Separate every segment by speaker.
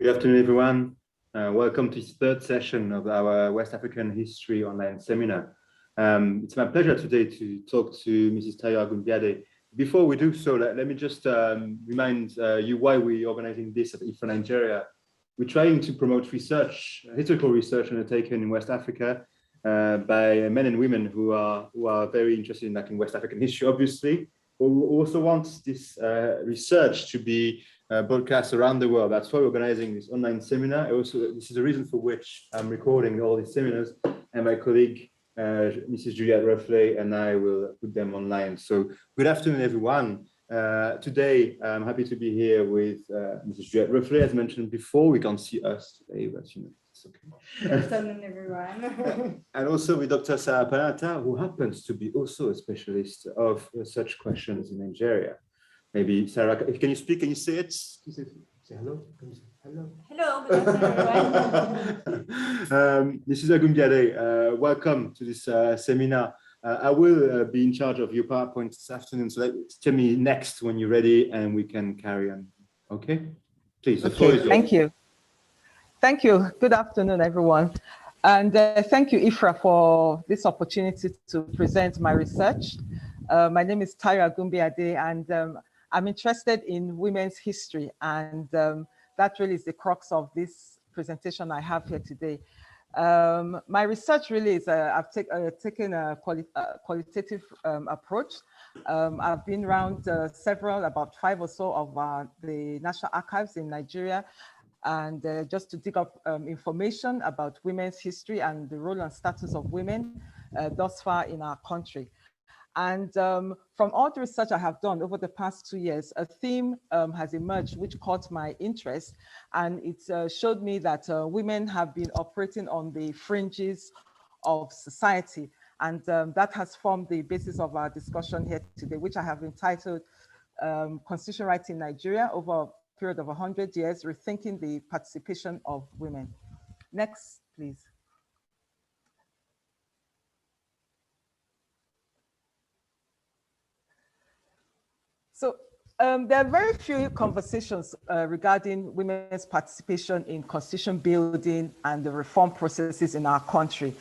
Speaker 1: Good afternoon, everyone. Welcome to this third session of our West African History online seminar. It's my pleasure today to talk to Mrs. Agubnbiade. Before we do so, let me just remind you why we're organizing this at IFRA-Nigeria. We're trying to promote research, historical research undertaken in West Africa by men and women who are very interested in West African history, obviously. But we also want this research to be broadcast around the world. That's why we're organizing this online seminar. Also, this is the reason for which I'm recording all these seminars, and my colleague, Mrs. Juliette Ruffley, and I will put them online. So good afternoon, everyone. Today, I'm happy to be here with Mrs. Juliette Ruffley. As mentioned before, we can't see us today, but it's okay.
Speaker 2: Good afternoon, everyone.
Speaker 1: And also with Dr. Sarah Panata, who happens to be also a specialist of such questions in Nigeria. Maybe Sarah, can you speak? Can you say it? Say hello. Can you say hello?
Speaker 2: Hello, good afternoon, everyone.
Speaker 1: Mrs. Agumbiade, welcome to this seminar. I will be in charge of your PowerPoint this afternoon, so tell me next when you're ready and we can carry on. Okay? Please, the floor is yours.
Speaker 3: Thank you. Thank you. Good afternoon, everyone. And thank you, IFRA, for this opportunity to present my research. My name is Agunbiade, and I'm interested in women's history, and that really is the crux of this presentation I have here today. My research really is, I've taken a qualitative approach. I've been around about 5 or so of the National Archives in Nigeria, and just to dig up information about women's history and the role and status of women thus far in our country. And from all the research I have done over the past 2 years, a theme has emerged which caught my interest, and it showed me that women have been operating on the fringes of society, and that has formed the basis of our discussion here today, which I have entitled Constitutional Rights in Nigeria over a period of 100 years, Rethinking the Participation of Women. Next, please. So there are very few conversations regarding women's participation in constitution building and the reform processes in our country.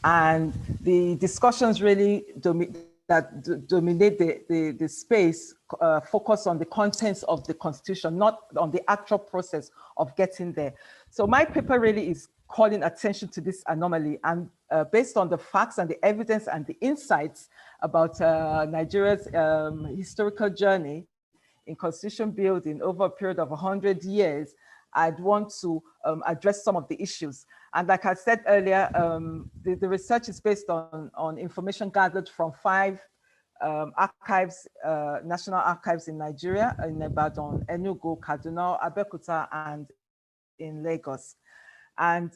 Speaker 3: And the discussions really dominate the space focus on the contents of the constitution, not on the actual process of getting there. So my paper really is calling attention to this anomaly, and based on the facts and the evidence and the insights about Nigeria's historical journey in constitution building over a period of 100 years, I'd want to address some of the issues. And like I said earlier, the research is based on information gathered from 5 archives, national archives in Nigeria, in Ibadan, Enugu, Kaduna, Abeokuta, and in Lagos. And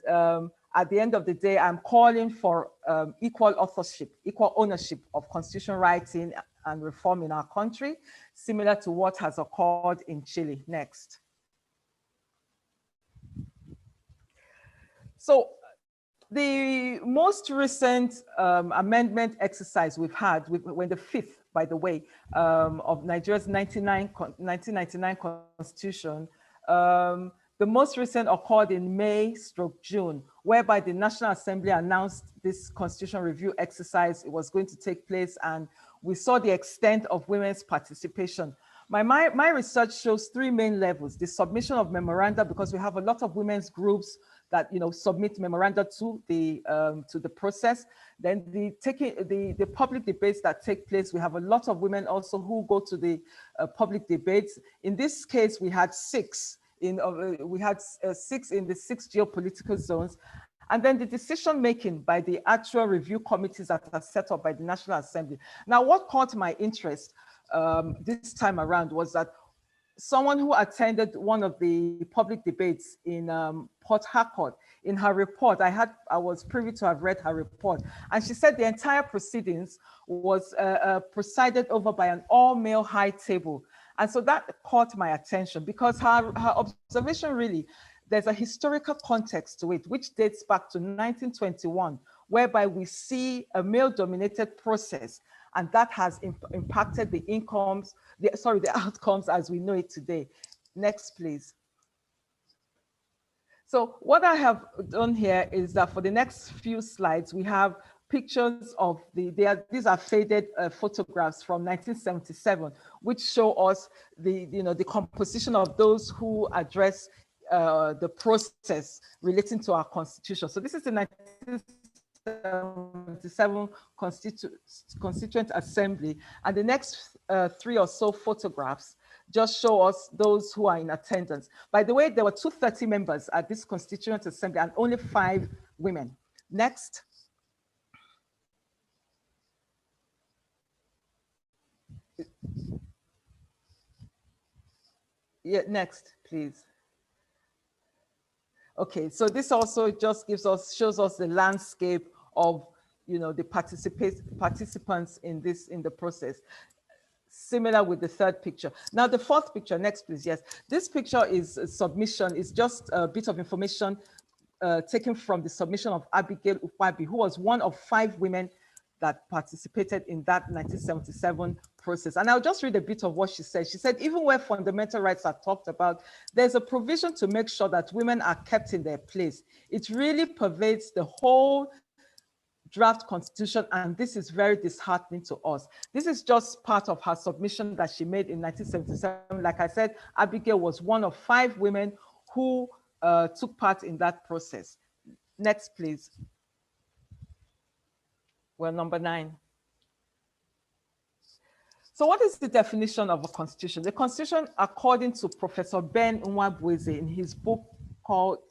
Speaker 3: at the end of the day, I'm calling for equal authorship, equal ownership of constitutional writing and reform in our country, similar to what has occurred in Chile. Next. So the most recent amendment exercise we've had, when the 5th, by the way, of Nigeria's 1999 constitution, the most recent occurred in May/June, whereby the National Assembly announced this constitutional review exercise. It was going to take place, and we saw the extent of women's participation. My research shows 3 main levels: the submission of memoranda, because we have a lot of women's groups that submit memoranda to the process. Then the public debates that take place. We have a lot of women also who go to the public debates. In this case, we had 6. We had 6 in the 6 geopolitical zones. And then the decision making by the actual review committees that are set up by the National Assembly. Now, what caught my interest this time around was that someone who attended one of the public debates in Port Harcourt, in her report, I was privy to have read her report, and she said the entire proceedings was presided over by an all-male high table. And so that caught my attention, because her observation really, there's a historical context to it, which dates back to 1921, whereby we see a male-dominated process, and that has impacted the outcomes as we know it today. Next, please. So what I have done here is that for the next few slides, we have pictures of these are faded photographs from 1977, which show us the composition of those who address the process relating to our constitution. So this is the 1977 Constituent Assembly, and the next 3 or so photographs just show us those who are in attendance. By the way, there were 230 members at this Constituent Assembly and only 5 women. Next. Yeah, next, please. Okay, so this also just shows us the landscape of the participants in the process. Similar with the third picture. Now the fourth picture, next please, yes. This picture is a submission, it's just a bit of information taken from the submission of Abigail Ukwabi, who was one of 5 women that participated in that 1977 process. And I'll just read a bit of what she said. She said, even where fundamental rights are talked about, there's a provision to make sure that women are kept in their place. It really pervades the whole draft constitution, and this is very disheartening to us. This is just part of her submission that she made in 1977. Like I said, Abigail was one of 5 women who took part in that process. Next, please. Well, number 9. So what is the definition of a constitution? The constitution, according to Professor Ben Nwabweze in his book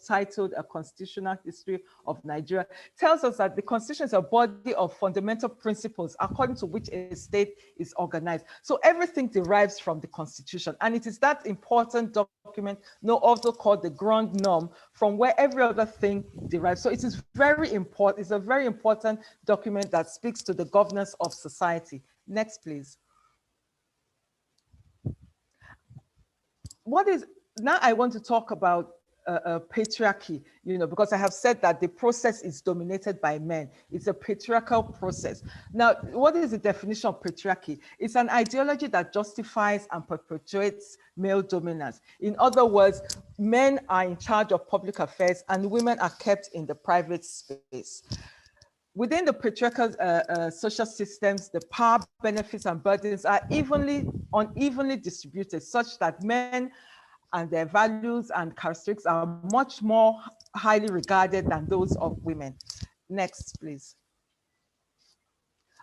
Speaker 3: titled A Constitutional History of Nigeria, tells us that the constitution is a body of fundamental principles according to which a state is organized. So everything derives from the constitution, and it is that important document, also called the grand norm, from where every other thing derives. So it is very important. It's a very important document that speaks to the governance of society. Next, please. Now I want to talk about patriarchy, because I have said that the process is dominated by men. It's a patriarchal process. Now, what is the definition of patriarchy? It's an ideology that justifies and perpetuates male dominance. In other words, men are in charge of public affairs and women are kept in the private space. Within the patriarchal social systems, the power, benefits, and burdens are unevenly distributed, such that men and their values and characteristics are much more highly regarded than those of women. Next, please.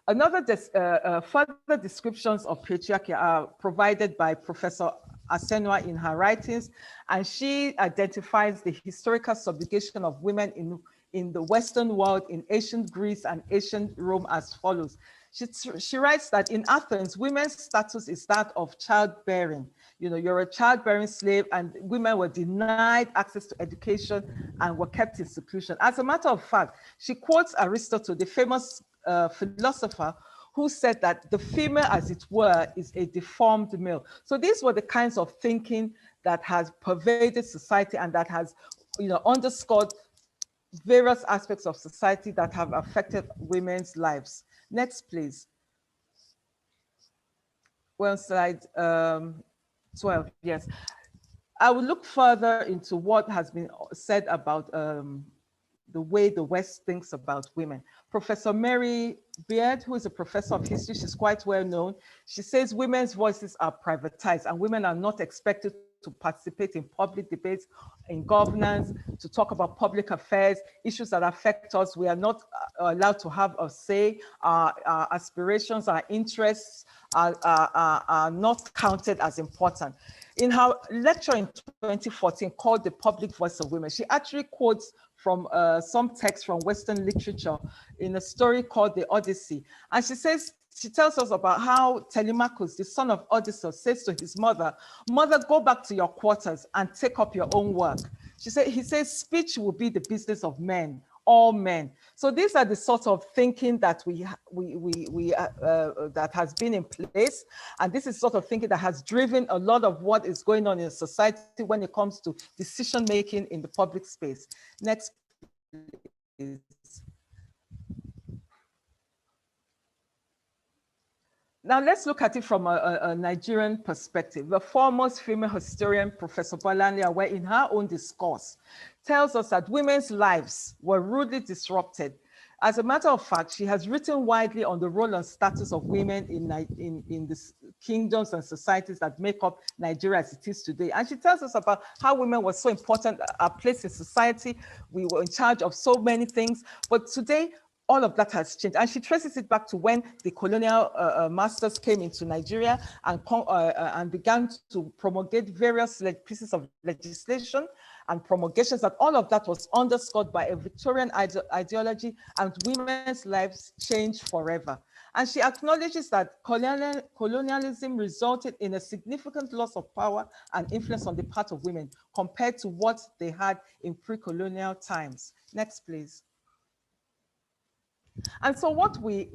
Speaker 3: Further descriptions of patriarchy are provided by Professor Asenwa in her writings, and she identifies the historical subjugation of women in the Western world, in ancient Greece and ancient Rome as follows. She writes that in Athens, women's status is that of childbearing. You're a childbearing slave, and women were denied access to education and were kept in seclusion. As a matter of fact, she quotes Aristotle, the famous philosopher, who said that the female, as it were, is a deformed male. So these were the kinds of thinking that has pervaded society and that has underscored various aspects of society that have affected women's lives. Next, please. Well, slide 12, yes. I will look further into what has been said about the way the West thinks about women. Professor Mary Beard, who is a professor of history, she's quite well known. She says women's voices are privatized and women are not expected to participate in public debates, in governance, to talk about public affairs, issues that affect us. We are not allowed to have a say. Our aspirations, our interests are not counted as important. In her lecture in 2014 called The Public Voice of Women, she actually quotes from some text from Western literature in a story called The Odyssey. And she tells us about how Telemachus, the son of Odysseus, says to his mother, "Mother, go back to your quarters and take up your own work." He says, speech will be the business of men, all men. So these are the sort of thinking that that has been in place, and this is sort of thinking that has driven a lot of what is going on in society when it comes to decision making in the public space. Next, please. Now let's look at it from a Nigerian perspective. The foremost female historian, Professor Bolanle Awe, in her own discourse, tells us that women's lives were rudely disrupted. As a matter of fact, she has written widely on the role and status of women in the kingdoms and societies that make up Nigeria as it is today. And she tells us about how women were so important, our place in society. We were in charge of so many things. But today, all of that has changed. And she traces it back to when the colonial masters came into Nigeria and began to promulgate various pieces of legislation and promulgations, and all of that was underscored by a Victorian ideology, and women's lives changed forever. And she acknowledges that colonialism resulted in a significant loss of power and influence on the part of women compared to what they had in pre-colonial times. Next, please. And so what we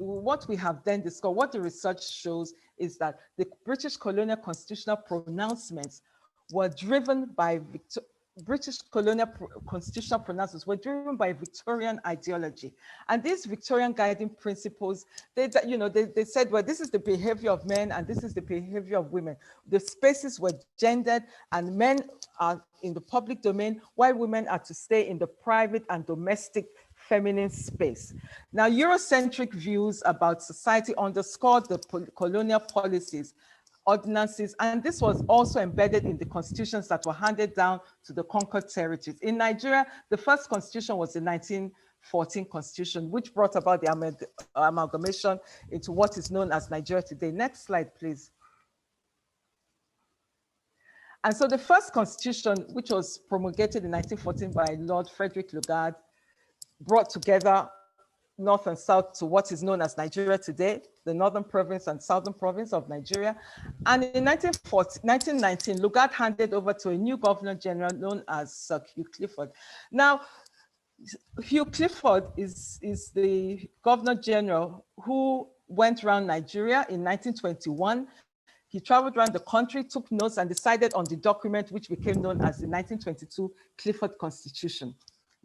Speaker 3: have then discovered, what the research shows, is that the British colonial constitutional pronouncements were driven by British colonial constitutional pronouncements were driven by Victorian ideology. And these Victorian guiding principles, they said, well, this is the behavior of men and this is the behavior of women. The spaces were gendered and men are in the public domain while women are to stay in the private and domestic feminine space. Now, Eurocentric views about society underscored the colonial policies, ordinances, and this was also embedded in the constitutions that were handed down to the conquered territories. In Nigeria, the first constitution was the 1914 constitution, which brought about the amalgamation into what is known as Nigeria today. Next slide, please. And so the first constitution, which was promulgated in 1914 by Lord Frederick Lugard, brought together North and South to what is known as Nigeria today, the Northern Province and Southern Province of Nigeria. And in 1919, Lugard handed over to a new Governor General known as Sir Hugh Clifford. Now, Hugh Clifford is the Governor General who went around Nigeria in 1921. He traveled around the country, took notes, and decided on the document which became known as the 1922 Clifford Constitution.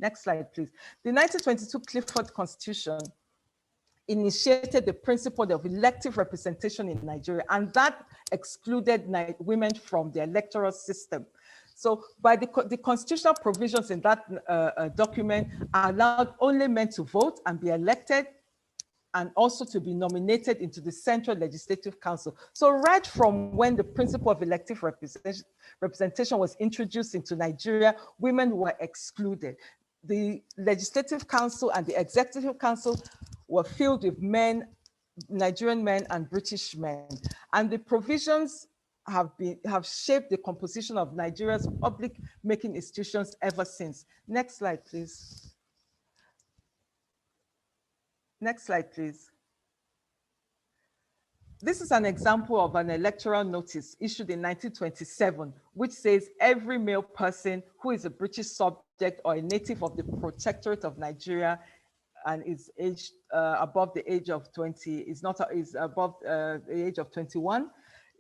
Speaker 3: Next slide, please. The 1922 Clifford Constitution initiated the principle of elective representation in Nigeria, and that excluded women from the electoral system. So by the constitutional provisions in that document allowed only men to vote and be elected, and also to be nominated into the Central Legislative Council. So right from when the principle of elective representation was introduced into Nigeria, women were excluded. The Legislative Council and the Executive Council were filled with men, Nigerian men and British men. And the provisions have shaped the composition of Nigeria's public-making institutions ever since. Next slide, please. Next slide, please. This is an example of an electoral notice issued in 1927, which says every male person who is a British subject or a native of the Protectorate of Nigeria and is aged above the age of 20, is above the age of 21,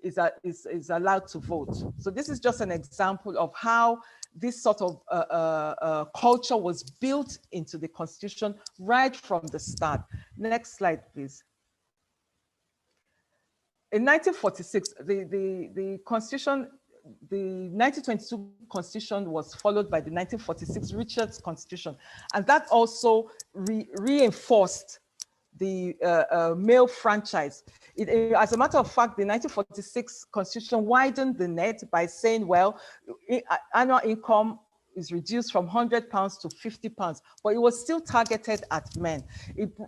Speaker 3: is allowed to vote. So this is just an example of how this sort of culture was built into the Constitution right from the start. Next slide, please. In 1946, the Constitution, the 1922 Constitution was followed by the 1946 Richards Constitution, and that also reinforced the male franchise. As a matter of fact, the 1946 Constitution widened the net by saying, well, annual income is reduced from £100 to £50, but it was still targeted at men.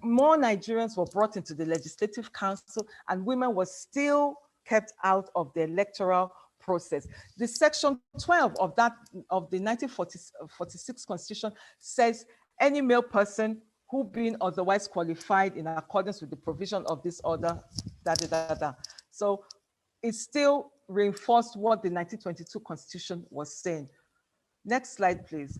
Speaker 3: More Nigerians were brought into the Legislative Council, and women were still kept out of the electoral process. The section 12 of the 1946 Constitution says any male person who being otherwise qualified in accordance with the provision of this order, So it still reinforced what the 1922 Constitution was saying. Next slide, please.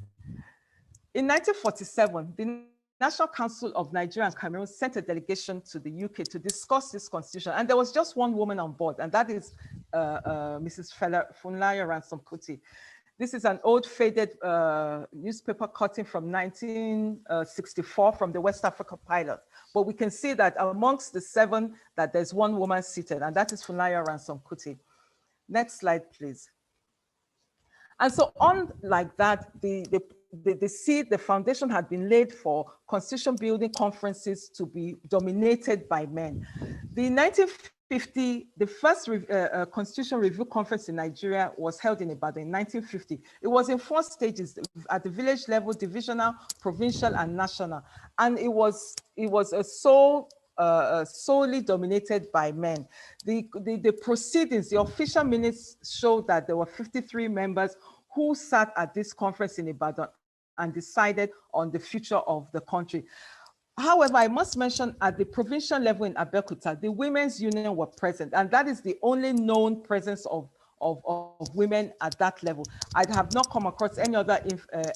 Speaker 3: In 1947, the National Council of Nigeria and Cameroon sent a delegation to the UK to discuss this constitution. And there was just one woman on board, and that is Mrs. Funlayo Ransom Kuti. This is an old faded newspaper cutting from 1964 from the West Africa Pilot. But we can see that amongst the 7, that there's 1 woman seated, and that is Funaya Ransom Kuti. Next slide, please. And so on like that, the seed, the foundation had been laid for constitution building conferences to be dominated by men. The 1950, the first Constitution Review Conference in Nigeria was held in Ibadan in 1950. It was in 4 stages at the village level, divisional, provincial, and national. And it was a solely dominated by men. The proceedings, the official minutes show that there were 53 members who sat at this conference in Ibadan and decided on the future of the country. However, I must mention at the provincial level in Abeokuta, the women's union were present, and that is the only known presence of women at that level. I have not come across any other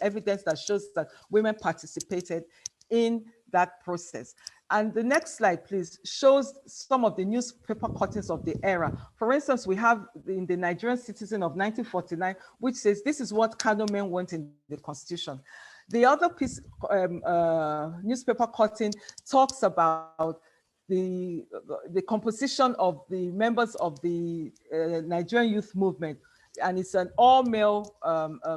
Speaker 3: evidence that shows that women participated in that process. And the next slide, please, shows some of the newspaper cuttings of the era. For instance, we have in the Nigerian Citizen of 1949, which says, this is what Kano men want in the constitution. The other piece, newspaper cutting talks about the composition of the members of the Nigerian youth movement. And it's an all-male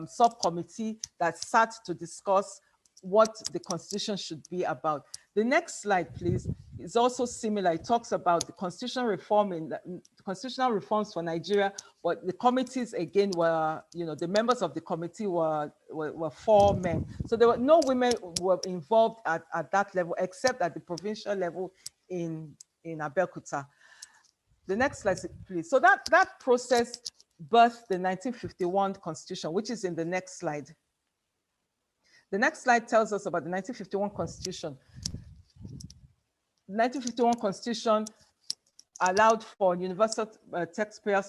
Speaker 3: subcommittee that sat to discuss what the constitution should be about. The next slide, please, is also similar. It talks about the constitutional reforms for Nigeria, but the committees again were, the members of the committee were 4 men. So there were no women were involved at that level, except at the provincial level in Abeokuta. The next slide, please. So that process birthed the 1951 Constitution, which is in the next slide. The next slide tells us about the 1951 Constitution. The 1951 Constitution allowed for universal taxpayer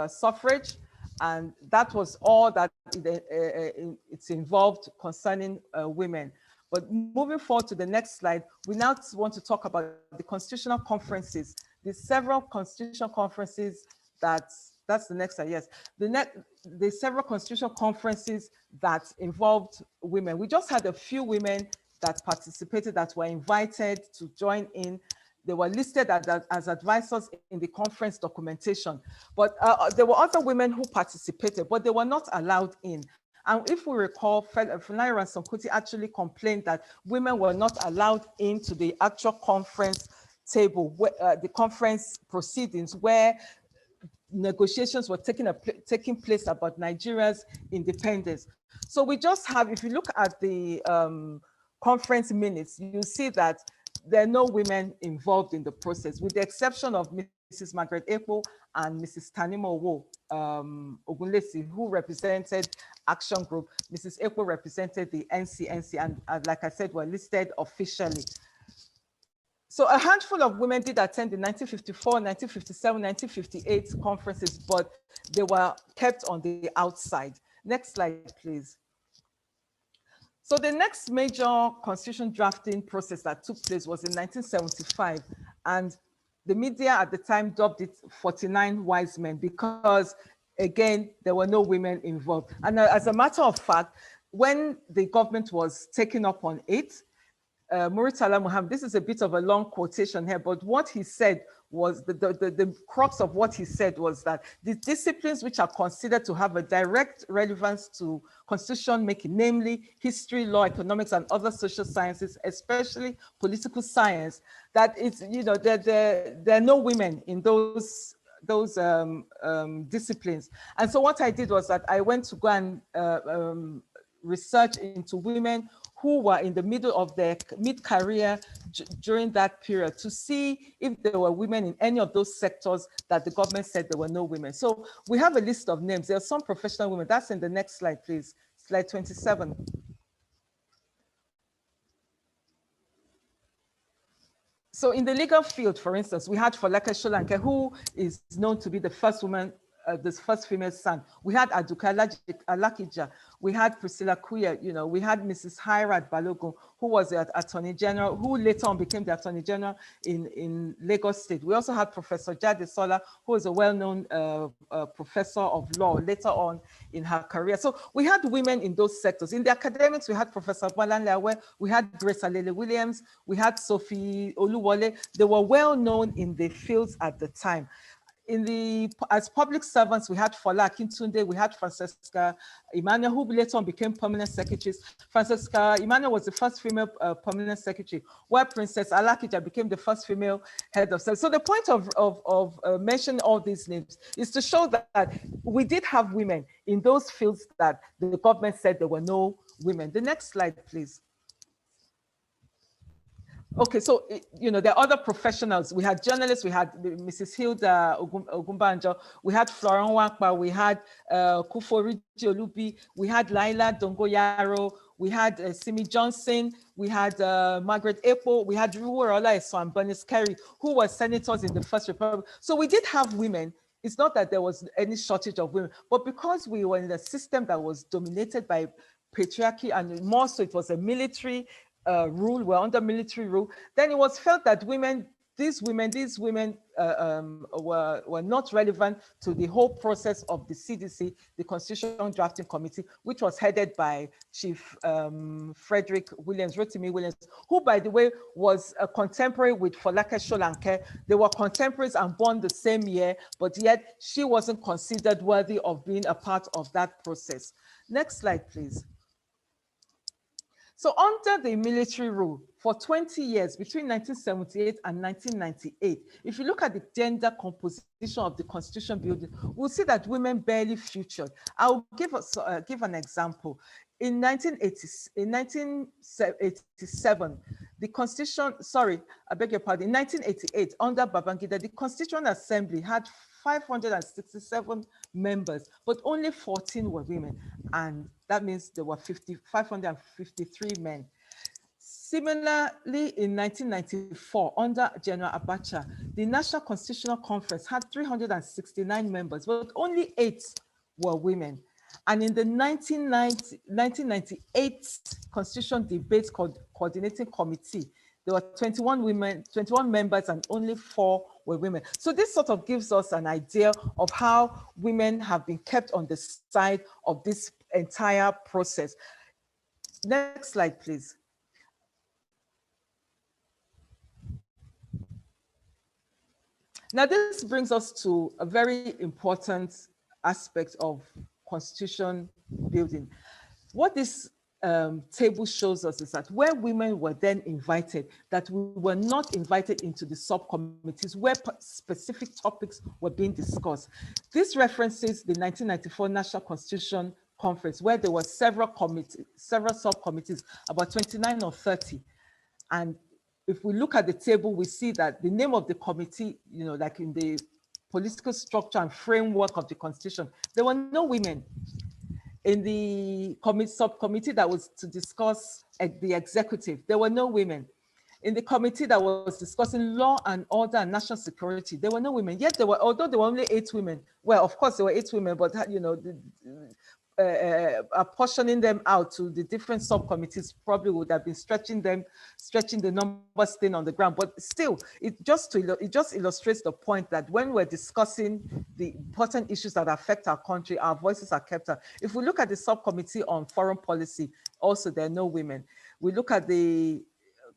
Speaker 3: suffrage, and that was all that it's involved concerning women. But moving forward to the next slide, we now want to talk about the constitutional conferences, the several constitutional conferences that's the next slide, yes. The several constitutional conferences that involved women. We just had a few women that participated, that were invited to join in. They were listed as advisors in the conference documentation. But there were other women who participated, but they were not allowed in. And if we recall, Funaya Ransom Kuti actually complained that women were not allowed into the actual conference table, the conference proceedings, where negotiations were taking place about Nigeria's independence. So we just have, if you look at the conference minutes, you see that there are no women involved in the process, with the exception of Mrs. Margaret Ekpo and Mrs. Tanimo Wo Ogunlesi, who represented Action Group. Mrs. Ekpo represented the NCNC, and like I said, were listed officially. So a handful of women did attend the 1954, 1957, 1958 conferences, but they were kept on the outside. Next slide, please. So the next major constitution drafting process that took place was in 1975, and the media at the time dubbed it 49 wise men because, again, there were no women involved. And as a matter of fact, when the government was taking up on it, Muritala Muhammad, this is a bit of a long quotation here, but what he said was, the crux of what he said was that the disciplines which are considered to have a direct relevance to constitution making, namely history, law, economics, and other social sciences, especially political science, that it's, there are no women in those disciplines. And so what I did was that I went to go and research into women who were in the middle of their mid-career during that period to see if there were women in any of those sectors that the government said there were no women. So we have a list of names. There are some professional women. That's in the next slide, please. Slide 27. So in the legal field, for instance, we had Folake Solanke, who is known to be the first woman this first female son. We had Aduka Alakija, we had Priscilla Kuya, you know, we had Mrs. Hirat Balogun, who was the Attorney General, who later on became the Attorney General in Lagos State. We also had Professor Jade Sola, who is a well-known professor of law later on in her career. So we had women in those sectors. In the academics, we had Professor Bolanleawe, we had Grace Alele Williams, we had Sophie Oluwole. They were well known in the fields at the time. As public servants, we had Fola Akintunde, we had Francesca Emmanuel, who later on became permanent secretaries. Francesca Emmanuel was the first female permanent secretary, while Princess Alakija became the first female head of service. So the point of mentioning all these names is to show that we did have women in those fields that the government said there were no women. The next slide, please. Okay, so, you know, there are other professionals. We had journalists, we had Mrs. Hilda Agubnbiade, we had Florent Wakpa, we had Kuforiji Olubi, we had Laila Dongoyaro, we had Simi Johnson, we had Margaret Epo, we had Ruworola Eso and Bernice Kerry, who were senators in the First Republic. So we did have women. It's not that there was any shortage of women, but because we were in a system that was dominated by patriarchy, and more so it was a military rule, we're under military rule, then it was felt that these women were not relevant to the whole process of the CDC, the Constitution Drafting Committee, which was headed by Chief Frederick Williams, Rotimi Williams, who, by the way, was a contemporary with Folake Solanke. They were contemporaries and born the same year, but yet she wasn't considered worthy of being a part of that process. Next slide, please. So under the military rule, for 20 years, between 1978 and 1998, if you look at the gender composition of the Constitution building, we'll see that women barely featured. I'll give an example. In 1987, the Constitution, sorry, I beg your pardon, in 1988, under Babangida, the Constituent Assembly had 567 members, but only 14 were women. And that means there were 553 men. Similarly, in 1994, under General Abacha, the National Constitutional Conference had 369 members, but only 8 were women. And in the 1998 Constitution Debate Coordinating Committee, there were 21 members, and only 4 were women. So this sort of gives us an idea of how women have been kept on the side of this entire process. Next slide, please. Now, this brings us to a very important aspect of constitution building. What this table shows us is that where women were then invited, that we were not invited into the subcommittees where specific topics were being discussed. This references the 1994 National Constitution Conference, where there were several subcommittees, about 29 or 30. And if we look at the table, we see that the name of the committee, you know, like in the political structure and framework of the Constitution, there were no women. In the subcommittee that was to discuss the executive, there were no women. In the committee that was discussing law and order and national security, there were no women. Yet there were, although there were only 8 women, well, of course there were 8 women, but you know, apportioning them out to the different subcommittees probably would have been stretching the numbers thin on the ground. But still, it just illustrates the point that when we're discussing the important issues that affect our country, our voices are kept out. If we look at the subcommittee on foreign policy, also there are no women. We look at the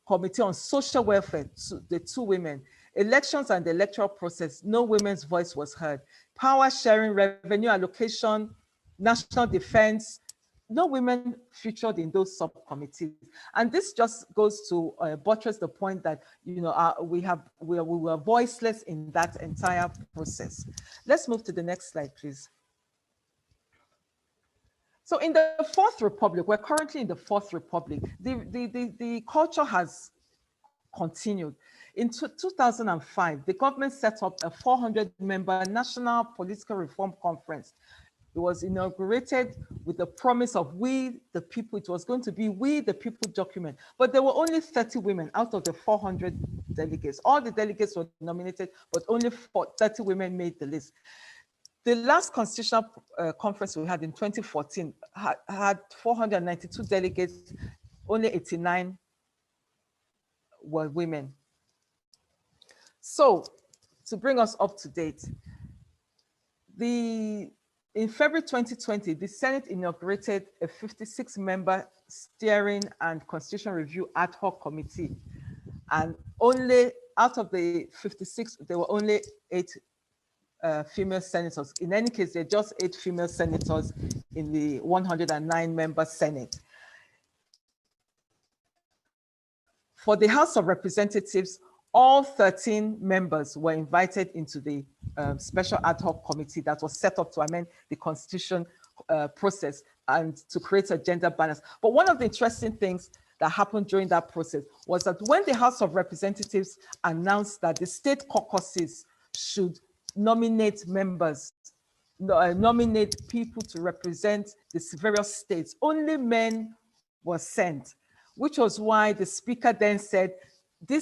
Speaker 3: committee on social welfare, the 2 women. Elections and the electoral process, no women's voice was heard. Power sharing, revenue allocation, national defense, no women featured in those subcommittees. And this just goes to buttress the point that, you know, we were voiceless in that entire process. Let's move to the next slide, please. So in the 4th Republic, we're currently in the 4th Republic, the culture has continued. In 2005, the government set up a 400-member National Political Reform Conference. It was inaugurated with the promise of we the people. It was going to be we the people document, but there were only 30 women out of the 400 delegates. All the delegates were nominated, but only 30 women made the list. The last constitutional conference we had in 2014 had 492 delegates, only 89 were women. So to bring us up to date, in February 2020, the Senate inaugurated a 56-member steering and constitution review ad hoc committee. And only out of the 56, there were only 8 female senators. In any case, there are just 8 female senators in the 109-member Senate. For the House of Representatives, all 13 members were invited into the special ad hoc committee that was set up to amend the constitution process and to create a gender balance. But one of the interesting things that happened during that process was that when the House of Representatives announced that the state caucuses should nominate members, nominate people to represent the various states, only men were sent, which was why the speaker then said, we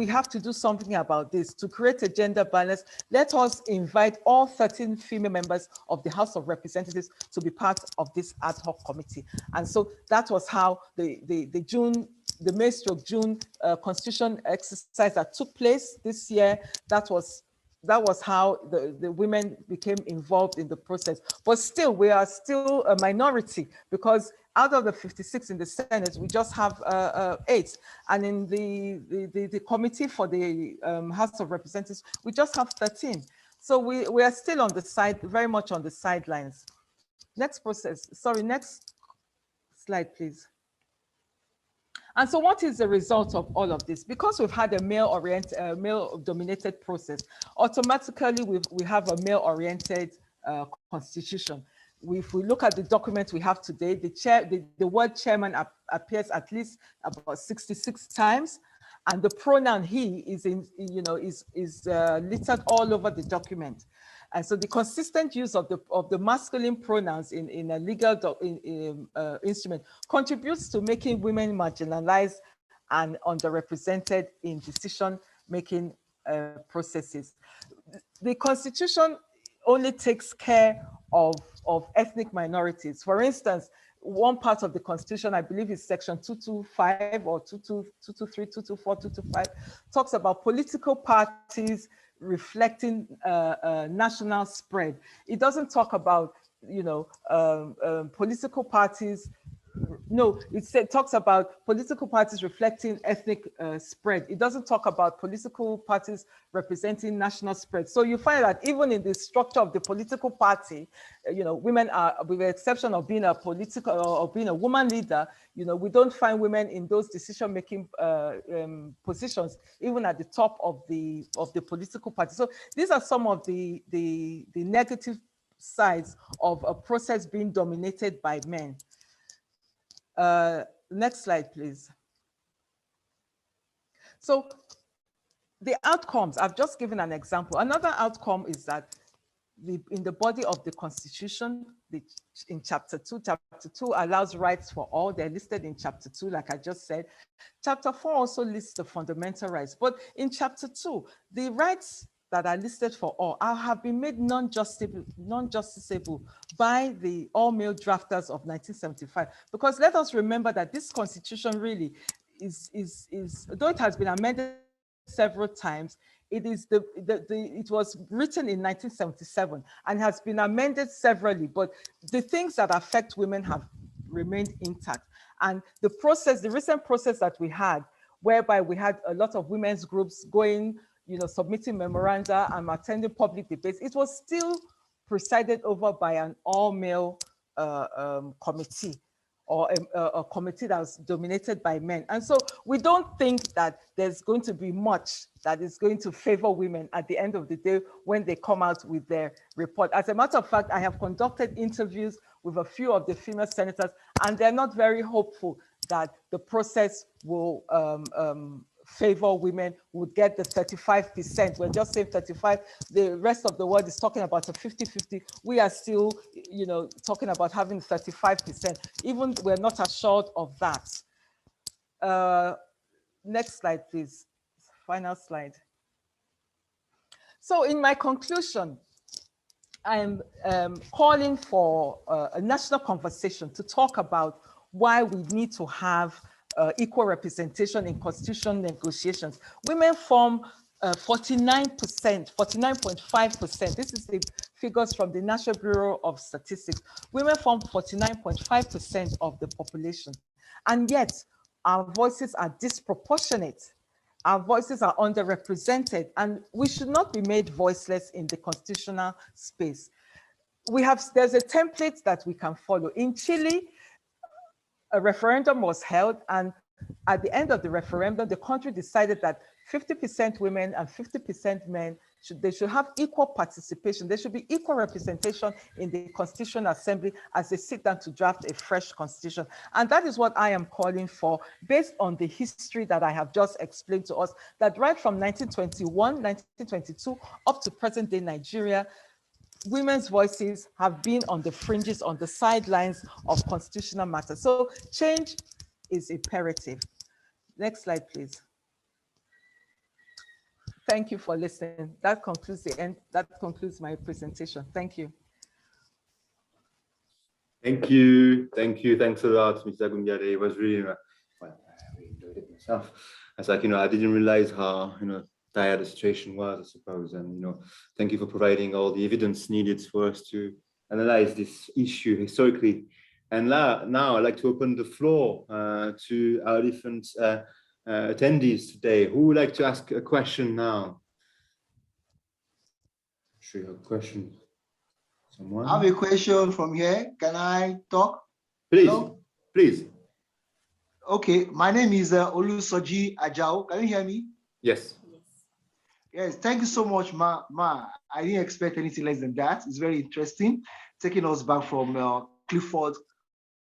Speaker 3: have to do something about this to create a gender balance. Let us invite all 13 female members of the House of Representatives to be part of this ad hoc committee. And so that was how the May/June constitution exercise that took place this year, that was how the women became involved in the process. But still, we are still a minority, because out of the 56 in the Senate, we just have 8. And in the committee for the House of Representatives, we just have 13. So we are still on the side, very much on the sidelines. Next slide, please. And so what is the result of all of this? Because we've had a male-dominated process, automatically we have a male-oriented constitution. If we look at the document we have today, the word chairman appears at least about 66 times, and the pronoun he is littered all over the document. And so the consistent use of the masculine pronouns in a legal instrument contributes to making women marginalized and underrepresented in decision-making processes. The Constitution only takes care of ethnic minorities. For instance, one part of the Constitution, I believe is section 225 or 223, 224, 225, talks about political parties reflecting national spread. It doesn't talk about, political parties. No, it talks about political parties reflecting ethnic spread. It doesn't talk about political parties representing national spread. So you find that even in the structure of the political party, women are, with the exception of being a political or being a woman leader, we don't find women in those decision-making positions, even at the top of the political party. So these are some of the negative sides of a process being dominated by men. Next slide, please. So the outcomes, I've just given an example. Another outcome is that in the body of the Constitution, in Chapter 2 allows rights for all. They're listed in Chapter 2, like I just said. Chapter 4 also lists the fundamental rights. But in Chapter 2, the rights that are listed for all have been made non-justiciable by the all-male drafters of 1975. Because let us remember that this Constitution really is though it has been amended several times, it was written in 1977 and has been amended severally, but the things that affect women have remained intact. And the recent process that we had, whereby we had a lot of women's groups going, submitting memoranda and attending public debates, it was still presided over by an all-male committee, or a committee that was dominated by men. And so we don't think that there's going to be much that is going to favor women at the end of the day when they come out with their report. As a matter of fact, I have conducted interviews with a few of the female senators, and they're not very hopeful that the process will favor women, would get the 35%. We're just saying 35. The rest of the world is talking about a 50-50. We are still, talking about having 35%. Even we're not assured of that. Next slide, please. Final slide. So in my conclusion, I'm calling for a national conversation to talk about why we need to have equal representation in constitutional negotiations. Women form 49%, 49.5%. This is the figures from the National Bureau of Statistics. Women form 49.5% of the population. And yet, our voices are disproportionate. Our voices are underrepresented, and we should not be made voiceless in the constitutional space. There's a template that we can follow. In Chile, a referendum was held, and at the end of the referendum, the country decided that 50% women and 50% men they should have equal participation. There should be equal representation in the Constitutional Assembly as they sit down to draft a fresh constitution. And that is what I am calling for, based on the history that I have just explained to us, that right from 1921, 1922, up to present day Nigeria, women's voices have been on the fringes, on the sidelines of constitutional matters. So change is imperative. Next slide, please. Thank you for listening. That concludes that concludes my presentation. Thank you.
Speaker 1: Thank you. Thank you. Thanks a lot, Mr. Agubnbiade. It was really, well, I really enjoyed it myself. It's like, I didn't realize how, dire the situation was, I suppose. And, thank you for providing all the evidence needed for us to analyze this issue historically. And now I'd like to open the floor to our different attendees today. Who would like to ask a question now? Sure, you have a question. Someone?
Speaker 4: I have a question from here. Can I talk?
Speaker 1: Please,
Speaker 4: Hello?
Speaker 1: please.
Speaker 4: Okay, my name is Olusoji Ajao. Can you hear me?
Speaker 1: Yes.
Speaker 4: Yes, thank you so much, Ma. I didn't expect anything less than that. It's very interesting, taking us back from Clifford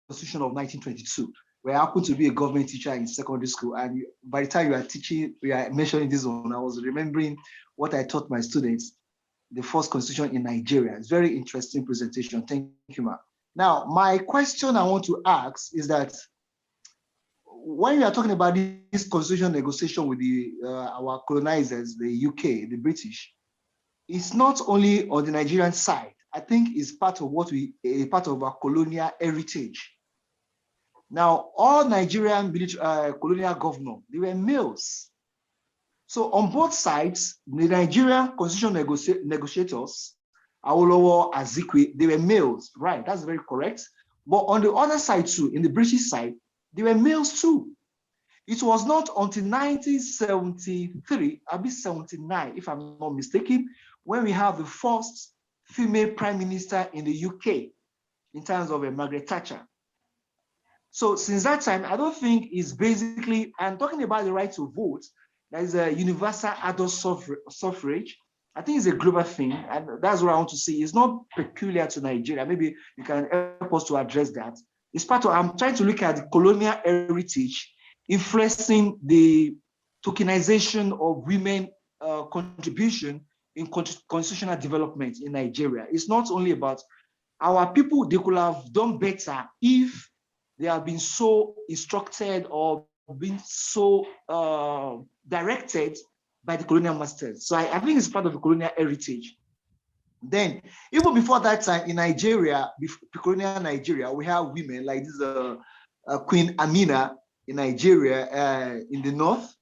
Speaker 4: Constitution of 1922, where I happened to be a government teacher in secondary school. And by the time you are mentioning this one, I was remembering what I taught my students, the first constitution in Nigeria. It's a very interesting presentation. Thank you, Ma. Now, my question I want to ask is that when we are talking about this constitutional negotiation with our colonizers, the UK, the British, it's not only on the Nigerian side. I think it's part of part of our colonial heritage. Now, all Nigerian colonial governors, they were males. So on both sides, the Nigerian constitutional negotiators, Awolowo, Azikwe, they were males, right? That's very correct. But on the other side too, in the British side, they were males too. It was not until 1973, I'll be 79, if I'm not mistaken, when we have the first female prime minister in the UK, in terms of Margaret Thatcher. So since that time, I don't think it's basically, I'm talking about the right to vote, that is a universal adult suffrage. I think it's a global thing, and that's what I want to see. It's not peculiar to Nigeria. Maybe you can help us to address that. It's part of, I'm trying to look at the colonial heritage influencing the tokenization of women contribution in constitutional development in Nigeria. It's not only about our people, they could have done better if they have been so instructed or been so directed by the colonial masters. So I think it's part of the colonial heritage. Then, even before that time in Nigeria, colonial Nigeria, we have women like this Queen Amina in Nigeria, in the north.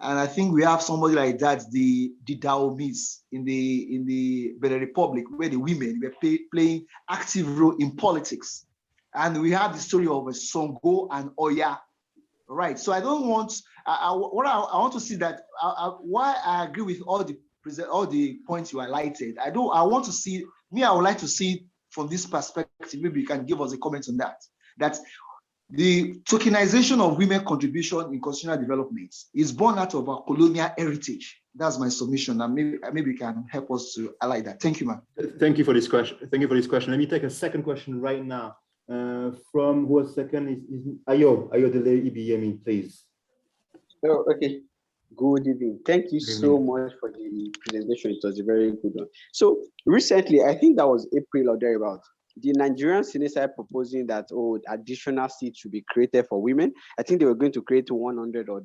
Speaker 4: And I think we have somebody like that, the Daomis in the Benin Republic, where the women were playing active role in politics. And we have the story of Songo and Oya, right? So I don't want, I want to see that, why I agree with all the points you highlighted. I want to see, I would like to see from this perspective, maybe you can give us a comment on that, that the tokenization of women contribution in constitutional development is born out of our colonial heritage. That's my submission, and maybe you can help us to highlight that. Thank you, ma'am.
Speaker 1: Thank you for this question. Thank you for this question. Let me take a second question right now. From who was second is Ayo Dele Ibiyemi, please.
Speaker 5: Oh, okay. Good evening. Thank you so much for the presentation. It was a very good one. So recently, I think that was April or thereabout, the Nigerian Senate started proposing that additional seats should be created for women. I think they were going to create 100 or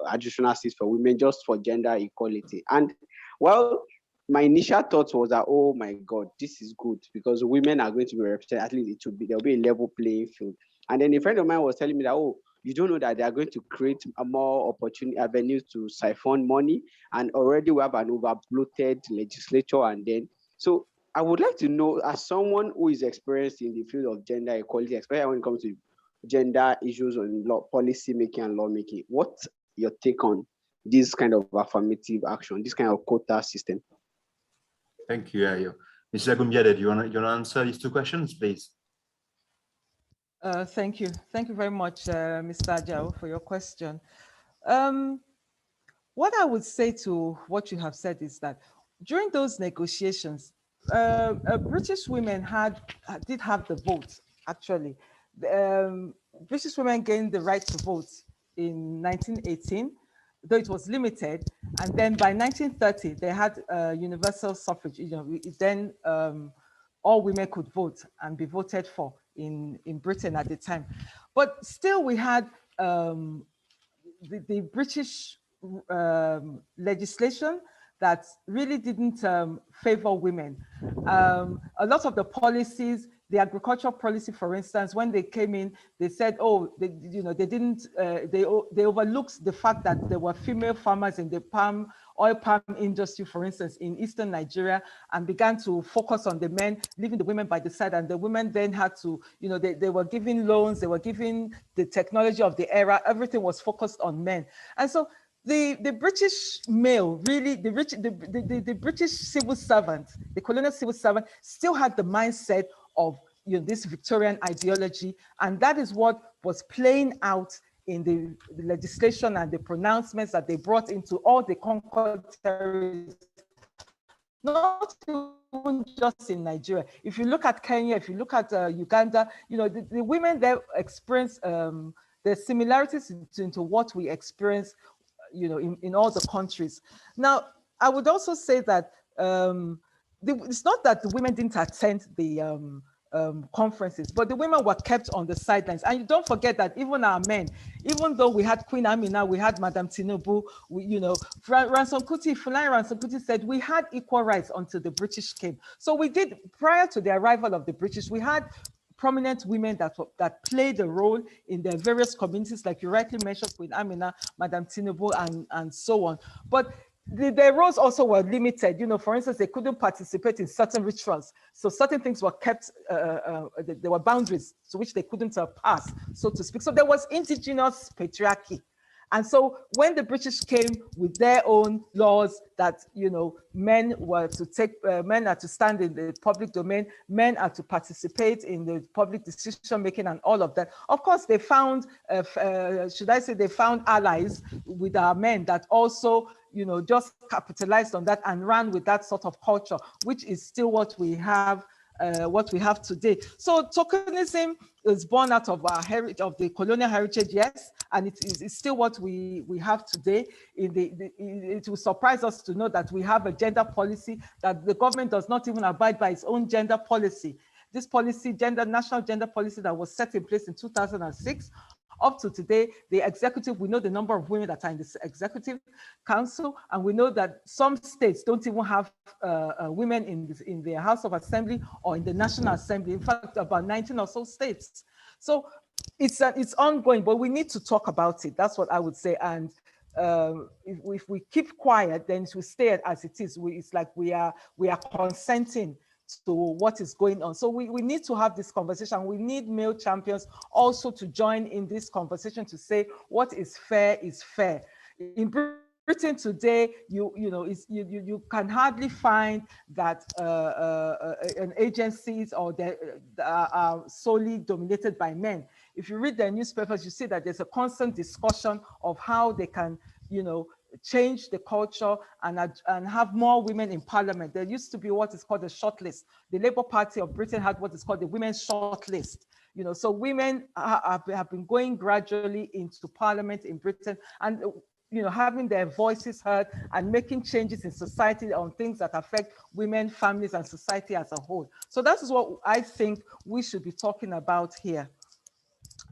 Speaker 5: additional seats for women just for gender equality. And while my initial thought was that, oh my God, this is good because women are going to be represented. At least there'll be a level playing field. And then a friend of mine was telling me that, oh, you don't know that they are going to create a more opportunity avenues to siphon money, and already we have an over-bloated legislature. And then, so I would like to know, as someone who is experienced in the field of gender equality, especially when it comes to gender issues on policy making and lawmaking, what's your take on this kind of affirmative action, this kind of quota system?
Speaker 1: Thank you, Ayo. Mrs. Agubnbiade, do you want to answer these two questions, please?
Speaker 3: Thank you. Thank you very much, Mr. Ajao, for your question. What I would say to what you have said is that during those negotiations, British women did have the vote, actually. British women gained the right to vote in 1918, though it was limited. And then by 1930, they had universal suffrage. Then all women could vote and be voted for in Britain at the time. But still, we had the British legislation that really didn't favor women. A lot of the policies, the agricultural policy, for instance, when they came in, they said, oh, they overlooked the fact that there were female farmers in the oil palm industry, for instance, in eastern Nigeria, and began to focus on the men, leaving the women by the side. And the women then had to, they were giving loans, they were giving the technology of the era, everything was focused on men. And so the British male, really, the British civil servant, the colonial civil servant, still had the mindset of this Victorian ideology, and that is what was playing out in the legislation and the pronouncements that they brought into all the conquered territories, not even just in Nigeria. If you look at Kenya, if you look at Uganda, the women there experience the similarities into what we experience in all the countries. Now, I would also say that it's not that the women didn't attend the conferences, but the women were kept on the sidelines. And you don't forget that even our men, even though we had Queen Amina, we had Madam Tinubu, Ransom Kuti, Fulani Ransom Kuti said we had equal rights until the British came. So we did, prior to the arrival of the British, we had prominent women that played a role in their various communities, like you rightly mentioned, Queen Amina, Madam Tinubu, and so on. But their roles also were limited. For instance, they couldn't participate in certain rituals. So certain things were kept, there were boundaries to which they couldn't pass, so to speak. So there was indigenous patriarchy. And so when the British came with their own laws that, men were to take, men are to stand in the public domain, men are to participate in the public decision making and all of that. Of course, they found, should I say, they found allies with our men that also, just capitalized on that and ran with that sort of culture, which is still what we have today. So tokenism is born out of our heritage, of the colonial heritage, yes, and it's still what we have today. It will surprise us to know that we have a gender policy, that the government does not even abide by its own gender policy. This policy, national gender policy that was set in place in 2006, up to today, the executive, we know the number of women that are in the executive council, and we know that some states don't even have women in the House of Assembly or in the National Assembly. In fact, about 19 or so states. So it's ongoing, but we need to talk about it. That's what I would say. And if we keep quiet, then it will stay as it is. It's like we are consenting to what is going on. So we need to have this conversation. We need male champions also to join in this conversation to say what is fair is fair. In Britain today, you can hardly find that an agencies or are solely dominated by men. If you read the newspapers, you see that there's a constant discussion of how they can, change the culture and have more women in parliament. There used to be what is called a shortlist. The Labour Party of Britain had what is called the women's shortlist. So women have been going gradually into parliament in Britain and having their voices heard and making changes in society on things that affect women, families, and society as a whole. So that is what I think we should be talking about here.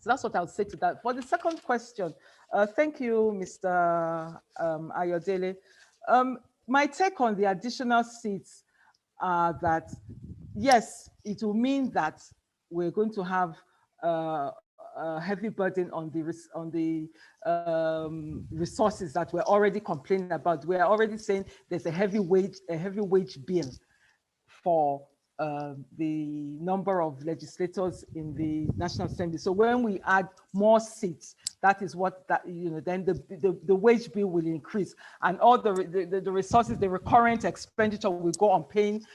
Speaker 3: So that's what I would say to that. For the second question, thank you, Mr. Ayodele. my take on the additional seats are that, yes, it will mean that we're going to have a heavy burden on the resources that we're already complaining about. We're already saying there's a heavy wage bill for the number of legislators in the National Assembly. So when we add more seats, that is what then the wage bill will increase, and all the resources, the recurrent expenditure will go on paying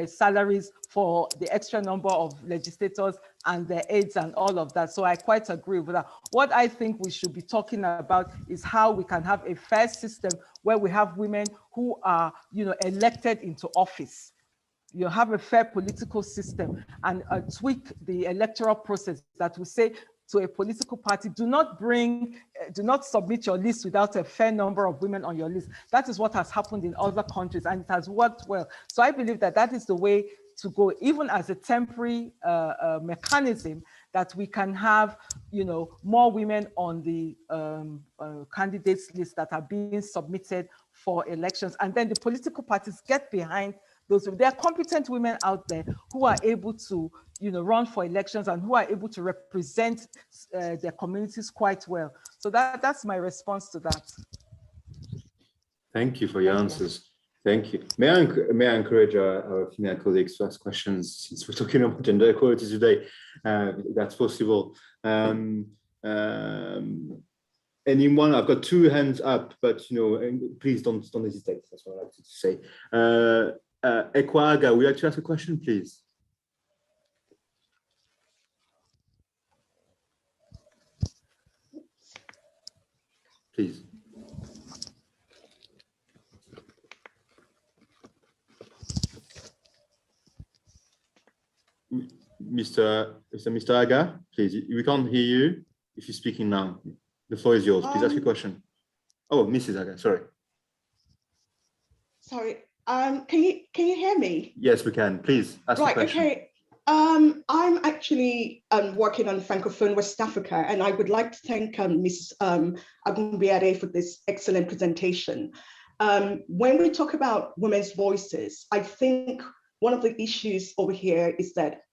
Speaker 3: salaries for the extra number of legislators and their aides and all of that. So I quite agree with that. What I think we should be talking about is how we can have a fair system where we have women who are, elected into office. You have a fair political system, and tweak the electoral process that will say to a political party, do not submit your list without a fair number of women on your list. That is what has happened in other countries, and it has worked well. So I believe that that is the way to go, even as a temporary mechanism, that we can have, more women on the candidates list that are being submitted for elections. And then the political parties get behind those. There are competent women out there who are able to, run for elections and who are able to represent their communities quite well. So that's my response to that.
Speaker 1: Thank you for your answers. Thank you. May I encourage our female colleagues to ask questions, since we're talking about gender equality today, if that's possible. Anyone? I've got two hands up, but please don't hesitate. That's what I like to say. Ekwaga, would you like to ask a question, please? Please. Mr. Aga, please. We can't hear you if you're speaking now. The floor is yours. Please ask your question. Oh, Mrs. Aga, sorry.
Speaker 6: Sorry. Can you hear me?
Speaker 1: Yes, we can. Please ask your question.
Speaker 6: Okay. I'm actually working on Francophone West Africa, and I would like to thank Ms. Agubnbiade for this excellent presentation. When we talk about women's voices, I think one of the issues over here is that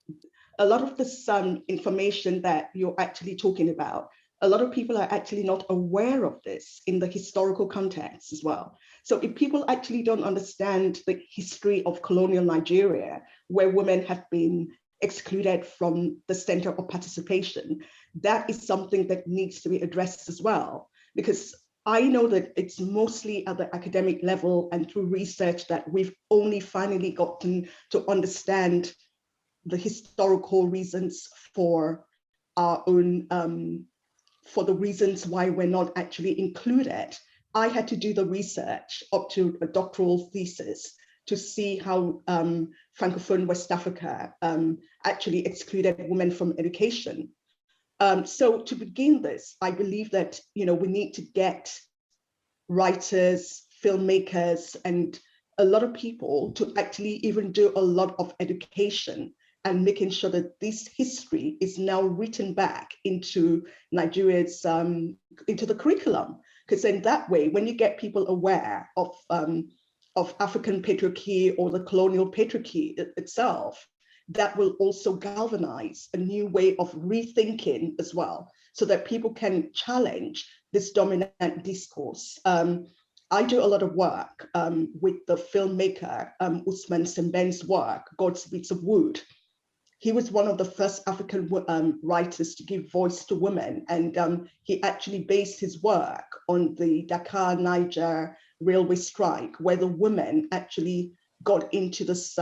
Speaker 6: a lot of this information that you're actually talking about, a lot of people are actually not aware of this in the historical context as well. So if people actually don't understand the history of colonial Nigeria, where women have been excluded from the center of participation, that is something that needs to be addressed as well. Because I know that it's mostly at the academic level and through research that we've only finally gotten to understand the historical reasons for our own, for the reasons why we're not actually included. I had to do the research up to a doctoral thesis to see how Francophone West Africa actually excluded women from education. So to begin this, I believe that we need to get writers, filmmakers, and a lot of people to actually even do a lot of education and making sure that this history is now written back into Nigeria's, into the curriculum. Because in that way, when you get people aware of African patriarchy or the colonial patriarchy itself, that will also galvanize a new way of rethinking as well, so that people can challenge this dominant discourse. I do a lot of work with the filmmaker Usman Semben's work, Godspeed of Wood. He was one of the first African writers to give voice to women, and he actually based his work on the Dakar-Niger railway strike, where the women actually got into this,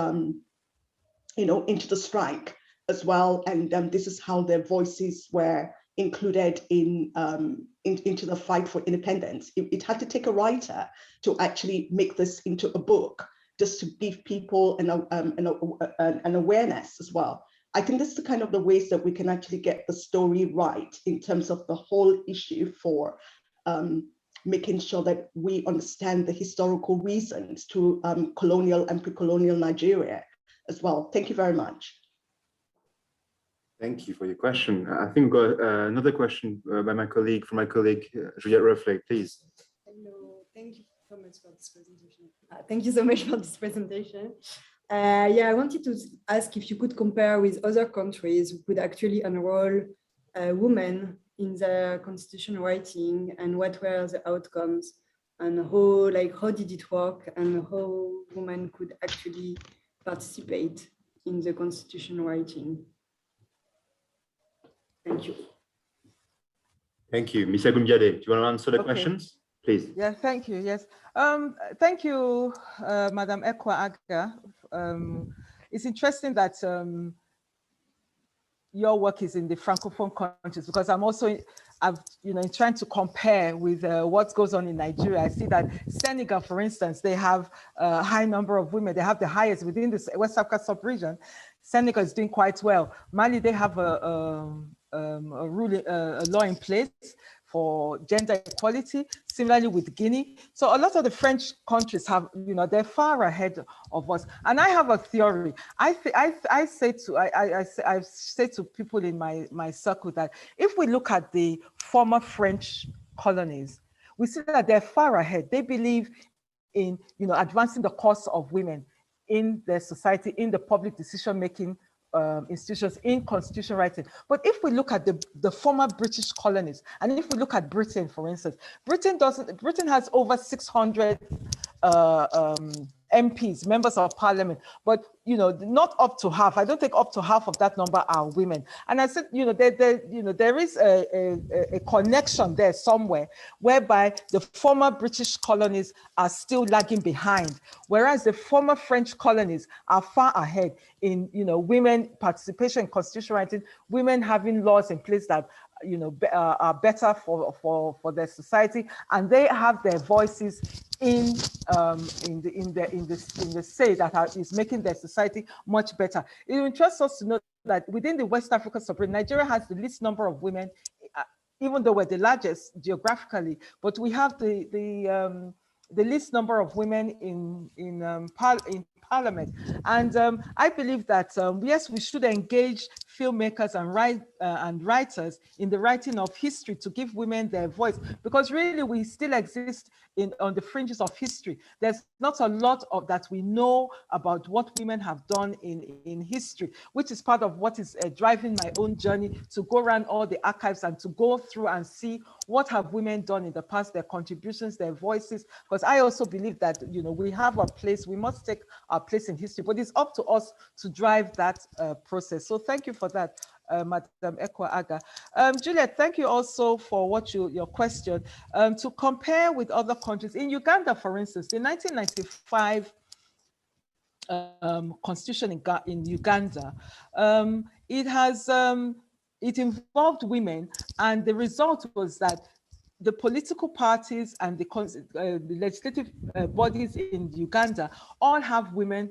Speaker 6: into the strike as well, and this is how their voices were included into the fight for independence. It had to take a writer to actually make this into a book, just to give people an awareness as well. I think this is the kind of the ways that we can actually get the story right in terms of the whole issue for making sure that we understand the historical reasons to colonial and pre-colonial Nigeria as well. Thank you very much.
Speaker 1: Thank you for your question. I think we've got another question from my colleague, Juliette Ruffley, please.
Speaker 2: Hello, thank you so much for this presentation. Thank you so much for this presentation. Yeah, I wanted to ask if you could compare with other countries who could actually enroll women in the constitution writing, and what were the outcomes, and how did it work, and how women could actually participate in the constitution writing. Thank you.
Speaker 1: Thank you. Ms. Agubnbiade, do you want to answer the questions? Please.
Speaker 3: Yeah, thank you. Yes. Thank you, Madam Ekwa-Aga. It's interesting that your work is in the Francophone countries, because I'm also, trying to compare with what goes on in Nigeria. I see that Senegal, for instance, they have a high number of women. They have the highest within the West Africa sub-region. Senegal is doing quite well. Mali, they have a law in place for gender equality, similarly with Guinea. So a lot of the French countries have, they're far ahead of us. And I have a theory. I say to people in my circle that if we look at the former French colonies, we see that they're far ahead. They believe in, advancing the cause of women in their society, in the public decision-making institutions, in constitution writing. But if we look at the former British colonies, and if we look at Britain, for instance, Britain has over 600 MPs, members of parliament, but not up to half. I don't think up to half of that number are women. And I said, there is a connection there somewhere whereby the former British colonies are still lagging behind, whereas the former French colonies are far ahead in women participation in constitution writing, women having laws in place that are better for their society, and they have their voices in the say that is making their society much better. It interests us to know that within the West Africa sub-region, Nigeria has the least number of women, even though we're the largest geographically, but we have the least number of women in parliament. And I believe that, yes, we should engage filmmakers and writers in the writing of history to give women their voice, because really we still exist on the fringes of history. There's not a lot of that we know about what women have done in history, which is part of what is driving my own journey to go around all the archives and to go through and see what have women done in the past, their contributions, their voices, because I also believe that, we have a place, we must take our place in history, but it's up to us to drive that process. So thank you for that, Madam Ekwa-Aga. Juliet, thank you also for your question. To compare with other countries, in Uganda, for instance, the 1995 constitution in Uganda, it involved women, and the result was that the political parties and the legislative bodies in Uganda all have women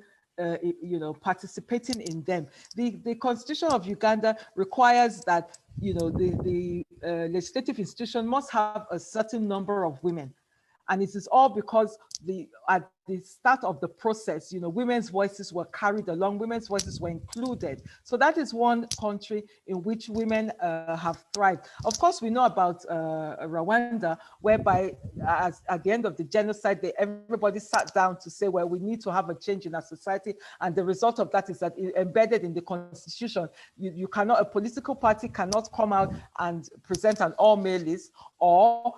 Speaker 3: participating in them. The Constitution of Uganda requires that the legislative institution must have a certain number of women. And it is all because at the start of the process, women's voices were carried along, women's voices were included. So that is one country in which women have thrived. Of course, we know about Rwanda, whereby at the end of the genocide, everybody sat down to say, well, we need to have a change in our society. And the result of that is that embedded in the constitution, a political party cannot come out and present an all-male list, or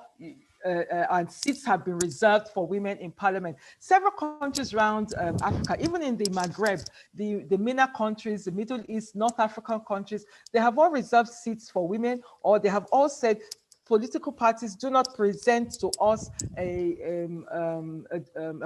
Speaker 3: and seats have been reserved for women in parliament. Several countries around Africa, even in the Maghreb, the MENA countries, the Middle East, North African countries, they have all reserved seats for women, or they have all said political parties do not present to us a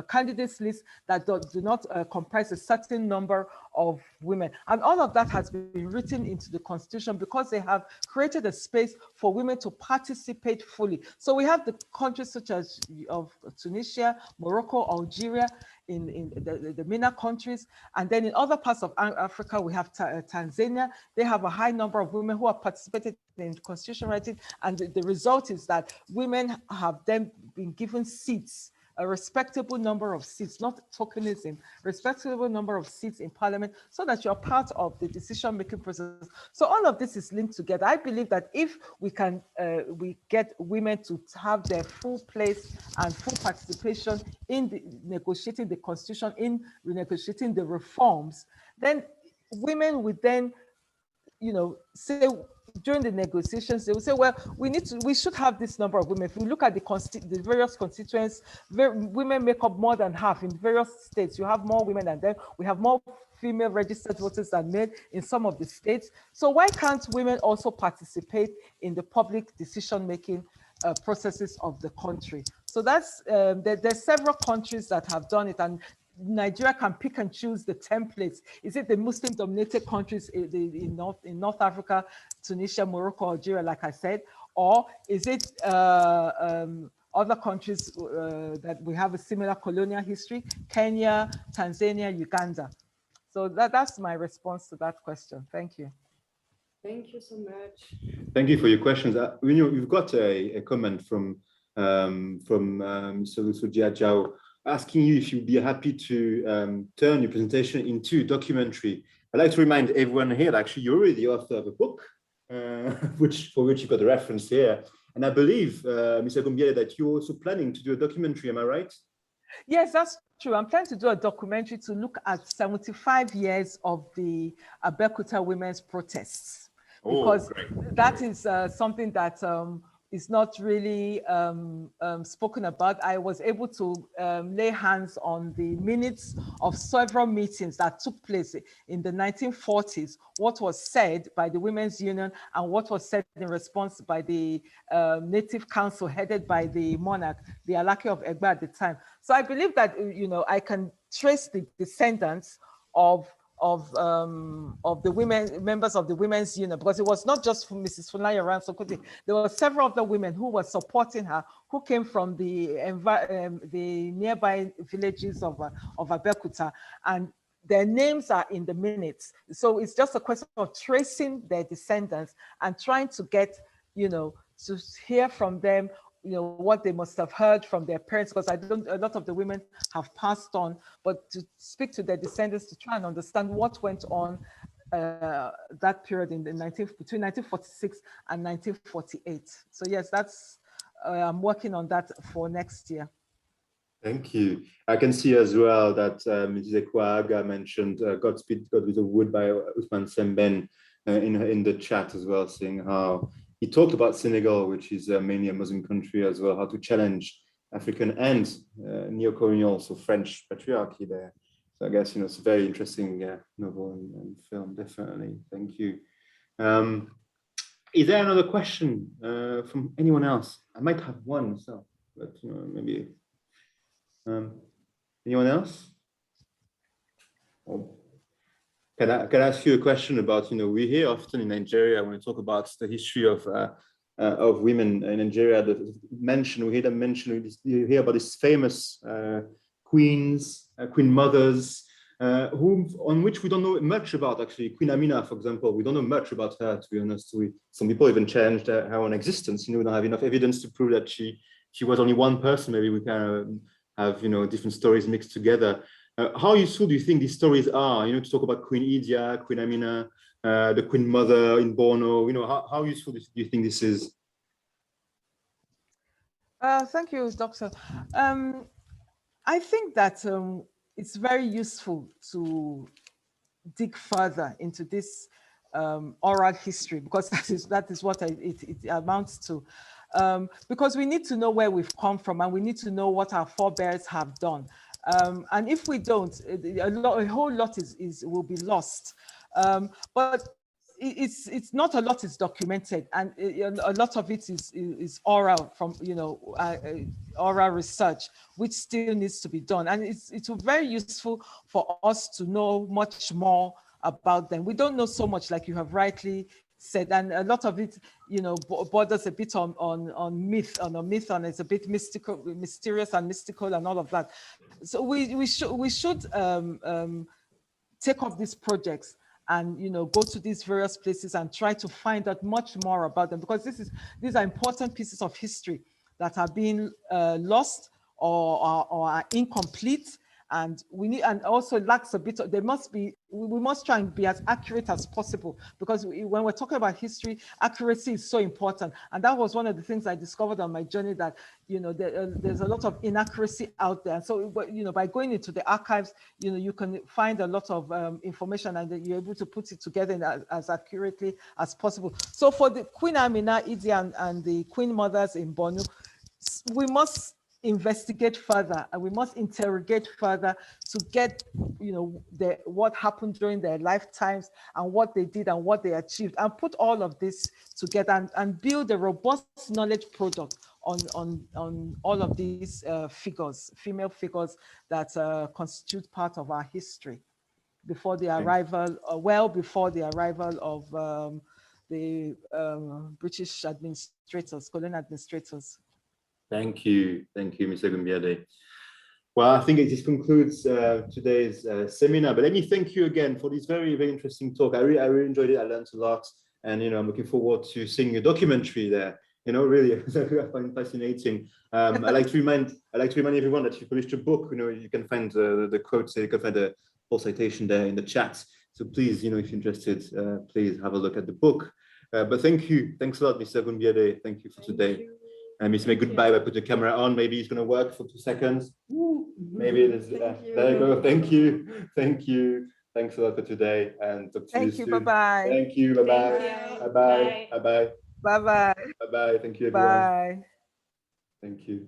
Speaker 3: candidates list that do not comprise a certain number of women. And all of that has been written into the constitution because they have created a space for women to participate fully. So we have the countries such as of Tunisia, Morocco, Algeria, in the MENA countries. And then in other parts of Africa, we have Tanzania. They have a high number of women who have participated in constitution writing. And the result is that women have then been given seats a respectable number of seats, not tokenism, respectable number of seats in parliament, so that you're part of the decision-making process. So all of this is linked together. I believe that if we can, we get women to have their full place and full participation in negotiating the constitution, in renegotiating the reforms, then women would then, say during the negotiations, they will say, well, we should have this number of women. If we look at the various constituents, women make up more than half in various states. You have more women than them. We have more female registered voters than men in some of the states. So why can't women also participate in the public decision-making processes of the country? So that's, there's several countries that have done it, and Nigeria can pick and choose the templates. Is it the Muslim-dominated countries in North Africa, Tunisia, Morocco, Algeria, like I said, or is it other countries that we have a similar colonial history? Kenya, Tanzania, Uganda. So that's my response to that question. Thank you.
Speaker 2: Thank you so much.
Speaker 1: Thank you for your questions. You've got a comment from Mr. Lusujiajao asking you if you'd be happy to turn your presentation into a documentary. I'd like to remind everyone here that actually you're already the author of a book, for which you've got a reference here. And I believe, Mr. Agubnbiade, that you're also planning to do a documentary, am I right?
Speaker 3: Yes, that's true. I'm planning to do a documentary to look at 75 years of the Abeokuta women's protests, because that is something that is not really spoken about. I was able to lay hands on the minutes of several meetings that took place in the 1940s, what was said by the Women's Union and what was said in response by the Native Council headed by the monarch, the Alake of Egba at the time. So I believe that, I can trace the descendants of the women, members of the Women's Union, because it was not just Mrs. Funaya Ransokote. There were several other women who were supporting her, who came from the nearby villages of Abeokuta, and their names are in the minutes. So it's just a question of tracing their descendants and trying to get, to hear from them, what they must have heard from their parents, because a lot of the women have passed on, but to speak to their descendants to try and understand what went on that period in between 1946 and 1948. So yes, I'm working on that for next year.
Speaker 1: Thank you. I can see as well that Mrs. Ekwaga mentioned Godspeed, God with a Wood by Usman Semben in the chat as well, saying how he talked about Senegal, which is mainly a Muslim country as well, how to challenge African and neo-colonial, so French patriarchy there. So I guess, it's a very interesting novel and film, definitely. Thank you. Is there another question from anyone else? I might have one myself, but maybe anyone else? Can I ask you a question about, we hear often in Nigeria when we talk about the history of women in Nigeria, we hear them mention, you hear about these famous queens, queen mothers, on which we don't know much about, actually. Queen Amina, for example, we don't know much about her, to be honest. Some people even challenged her own existence. We don't have enough evidence to prove that she was only one person. Maybe we can have, different stories mixed together. How useful do you think these stories are, to talk about Queen Idia, Queen Amina, the Queen Mother in Borno, how useful do you think this is?
Speaker 3: Thank you, Doctor. I think that it's very useful to dig further into this oral history, because that is what it amounts to. Because we need to know where we've come from, and we need to know what our forebears have done. And if we don't, a whole lot will be lost. But it's not a lot is documented, and a lot of it is oral from oral research, which still needs to be done. And it's very useful for us to know much more about them. We don't know so much, like you have rightly said, and a lot of it, borders a bit on myth, and it's a bit mystical, mysterious and mystical, and all of that. So we should take up these projects and go to these various places and try to find out much more about them, because these are important pieces of history that are being lost or are incomplete. And we need, and also lacks a bit of, we must try and be as accurate as possible, because when we're talking about history, accuracy is so important. And that was one of the things I discovered on my journey, that, there's a lot of inaccuracy out there. So, by going into the archives, you can find a lot of information, and you're able to put it together as accurately as possible. So for the Queen Amina, Idia, and the Queen Mothers in Borno, we must investigate further, and we must interrogate further to get what happened during their lifetimes, and what they did and what they achieved, and put all of this together and build a robust knowledge product on all of these figures, female figures that constitute part of our history before the arrival, well before the arrival of the British administrators, colonial administrators.
Speaker 1: Thank you, Ms. Agubnbiade. Well, I think it just concludes today's seminar. But let me thank you again for this very, very interesting talk. I really enjoyed it. I learned a lot, and I'm looking forward to seeing a documentary there. Really, I find it fascinating. I like to remind everyone that you published a book. You can find the quotes. You can find a full citation there in the chat. So please, if you're interested, please have a look at the book. But thank you. Thanks a lot, Mr. Agunbiade. Thank you for today. And Mr. Make goodbye. I put the camera on. Maybe it's going to work for 2 seconds. Maybe it is. There you go. Thank you. Thanks a lot for today, and talk to you soon.
Speaker 3: Bye-bye.
Speaker 1: Thank you. Bye-bye. Bye-bye. Bye-bye.
Speaker 3: Bye-bye.
Speaker 1: Bye-bye. Thank you, everyone.
Speaker 3: Bye.
Speaker 1: Thank you.